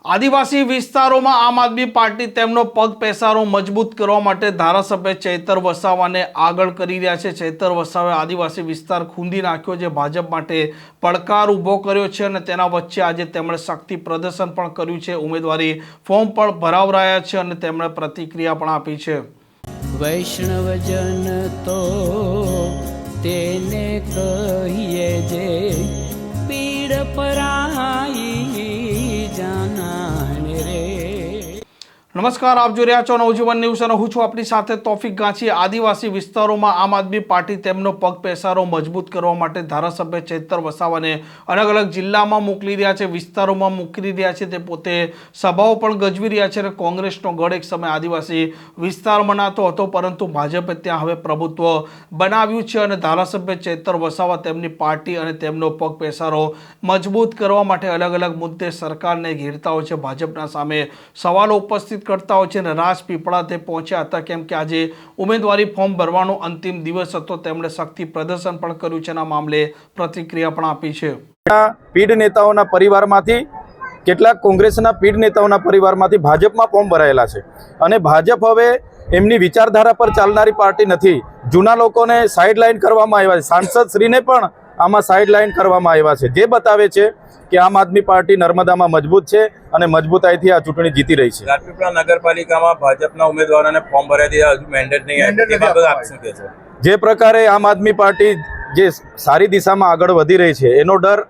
આદિવાસી વિસ્તારોમાં આમ આદમી પાર્ટી તેમનો પગ પેસારો મજબૂત કરવા માટે ધારાસભ્ય ચૈતર વસાવાને આગળ કરી રહ્યા છે। ચૈતર વસાવાએ આદિવાસી વિસ્તાર ખૂંદી નાખ્યો, જે ભાજપ માટે પડકાર ઊભો કર્યો છે અને તેના વચ્ચે આજે તેમણે શક્તિ પ્રદર્શન પણ કર્યું છે, ઉમેદવારી ફોર્મ પણ ભરાવરાયા છે અને તેમણે પ્રતિક્રિયા પણ આપી છે। વૈષ્ણવજન તો તેને કહીએ જે પીડ પરાઈ જાનાને રે। નમસ્કાર, આપ જોઈ રહ્યા છો નવજીવન ન્યૂઝ અને હું છું આપની સાથે તોફિક ગાંચી। આદિવાસી વિસ્તારોમાં આમ આદમી પાર્ટી તેમનો પગ પેસારો મજબૂત કરવા માટે ધારાસભ્ય ચૈતર વસાવાને અલગ અલગ જિલ્લામાં મોકલી રહ્યા છે, વિસ્તારોમાં મોકલી રહ્યા છે। તે પોતે સભાઓ પણ ગજવી રહ્યા છે અને કોંગ્રેસનો ગઢ એક સમય આદિવાસી વિસ્તાર મનાતો હતો, પરંતુ ભાજપે ત્યાં હવે પ્રભુત્વ બનાવ્યું છે અને ધારાસભ્ય ચૈતર વસાવા તેમની પાર્ટી અને તેમનો પગ પેસારો મજબૂત કરવા માટે અલગ અલગ મુદ્દે સરકારને ઘેરતા હોય છે, ભાજપના સામે સવાલો ઉપસ્થિત કરતા હોય છે અને રાજપીપળા તે પહોંચ્યા હતા, કેમ કે આજે ઉમેદવારી ફોર્મ ભરવાનો અંતિમ દિવસ હતો। તેમણે શક્તિ પ્રદર્શન પણ કર્યું છે અને આ મામલે પ્રતિક્રિયા પણ આપી છે। પીઢ નેતાઓના પરિવારમાંથી કેટલાક કોંગ્રેસના પીઢ નેતાઓના પરિવારમાંથી ભાજપમાં ફોર્મ ભરાયેલા છે અને ભાજપ હવે એમની વિચારધારા પર ચાલનારી પાર્ટી નથી। જૂના લોકોને સાઇડલાઇન કરવામાં આવ્યા છે, સાંસદ શ્રીને પણ આમાં સાઇડલાઇન કરવામાં આવ્યા છે, જે બતાવે છે કે આમ આદમી પાર્ટી નર્મદામાં મજબૂત છે અને મજબૂતાઈથી આ ચૂંટણી જીતી રહી છે। રાજપીપળા નગરપાલિકામાં ભાજપના ઉમેદવારોને ફોર્મ ભરાઈ દીધા, હજુ મેન્ડેટ નહીં આવ્યું, એ બાબત આપ શું કહેશો? જે પ્રકારે આમ આદમી પાર્ટી જે સારી દિશામાં આગળ વધી રહી છે એનો ડર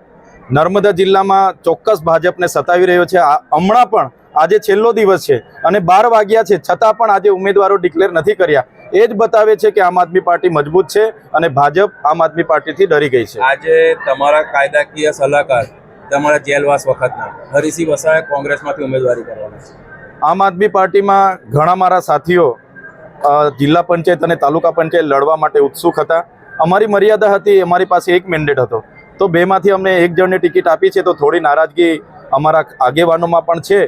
નર્મદા જિલ્લામાં ચોક્કસ ભાજપને સતાવી રહ્યો છે। હમણાં પણ આજે છેલ્લો દિવસ છે અને 12 વાગ્યા છે, છતાં પણ આજે ઉમેદવારો ડિક્લેર નથી કર્યા। એ જ બતાવે છે કે આમ આદમી પાર્ટી મજબૂત છે અને ભાજપ આમ આદમી પાર્ટીથી ડરી ગઈ છે। આજે તમારા કાયદાકીય સલાહકાર, તમારા જેલવાસ વખતના હરીસિંહ વસાવાએ કોંગ્રેસમાંથી ઉમેદવારી કરવાના છે। આમ આદમી પાર્ટીમાં ઘણા મારા સાથીઓ જિલ્લા પંચાયત અને તાલુકા પંચાયત લડવા માટે ઉત્સુક હતા। અમારી મર્યાદા હતી, અમારી પાસે એક મેન્ડેટ હતો, તો બેમાંથી અમને એક જણને ટિકિટ આપી છે, તો થોડી નારાજગી અમારા આગેવાનોમાં પણ છે,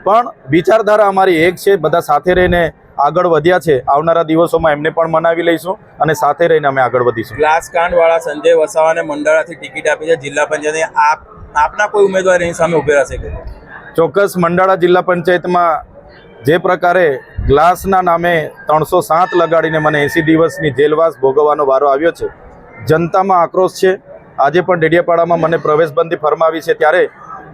પણ વિચારધારા અમારી એક છે। બધા સાથે રહીને આગળ વધ્યા છે, આવનારા દિવસોમાં એમને પણ મનાવી લઈશું અને સાથે રહીને અમે આગળ વધીશું। ગ્લાસ કાંડવાળા સંજય વસાવાને મંડાળાથી ટિકિટ આપી છે જિલ્લા પંચાયતની, આપના કોઈ ઉમેદવાર એની સામે ઉભી રહેશે કે? ચોક્કસ મંડાળા જિલ્લા પંચાયતમાં જે પ્રકારે ગ્લાસના નામે 307 લગાડીને મને 80 દિવસની જેલવાસ ભોગવવાનો વારો આવ્યો છે, જનતામાં આક્રોશ છે। આજે પણ ડેડિયાપાડામાં મને પ્રવેશબંધી ફરમાવી છે, ત્યારે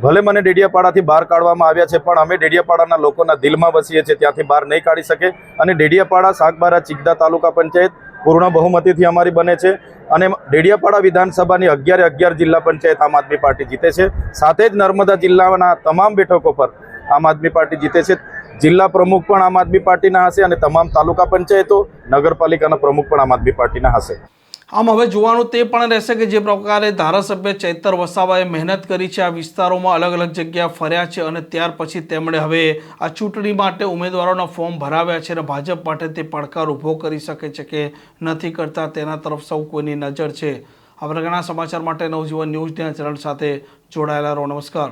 ભલે મને ડેડિયાપાડાથી બહાર કાઢવામાં આવ્યા છે, પણ અમે ડેડિયાપાડાના લોકોના દિલમાં વસીએ છીએ, ત્યાંથી બહાર નહીં કાઢી શકે અને ડેડિયાપાડા, સાગબારા, ચિકદા તાલુકા પંચાયત પૂર્ણ બહુમતીથી અમારી બને છે અને ડેડિયાપાડા વિધાનસભાની 11 જિલ્લા પંચાયત આમ આદમી પાર્ટી જીતે છે। સાથે જ નર્મદા જિલ્લાના તમામ બેઠકો પર આમ આદમી પાર્ટી જીતે છે। જિલ્લા પ્રમુખ પણ આમ આદમી પાર્ટીના હશે અને તમામ તાલુકા પંચાયતો, નગરપાલિકાના પ્રમુખ પણ આમ આદમી પાર્ટીના હશે। આમ હવે જોવાનું તે પણ રહેશે કે જે પ્રકારે ધારાસભ્ય ચૈતર વસાવાએ મહેનત કરી છે, આ વિસ્તારોમાં અલગ અલગ જગ્યા ફર્યા છે અને ત્યાર પછી તેમણે હવે આ ચૂંટણી માટે ઉમેદવારોના ફોર્મ ભરાવ્યા છે અને ભાજપ માટે તે પડકાર ઊભો કરી શકે છે કે નથી કરતા, તેના તરફ સૌ કોઈની નજર છે। આ પ્રકારના સમાચાર માટે નવજીવન ન્યૂઝના ચેનલ સાથે જોડાયેલા રહો। નમસ્કાર।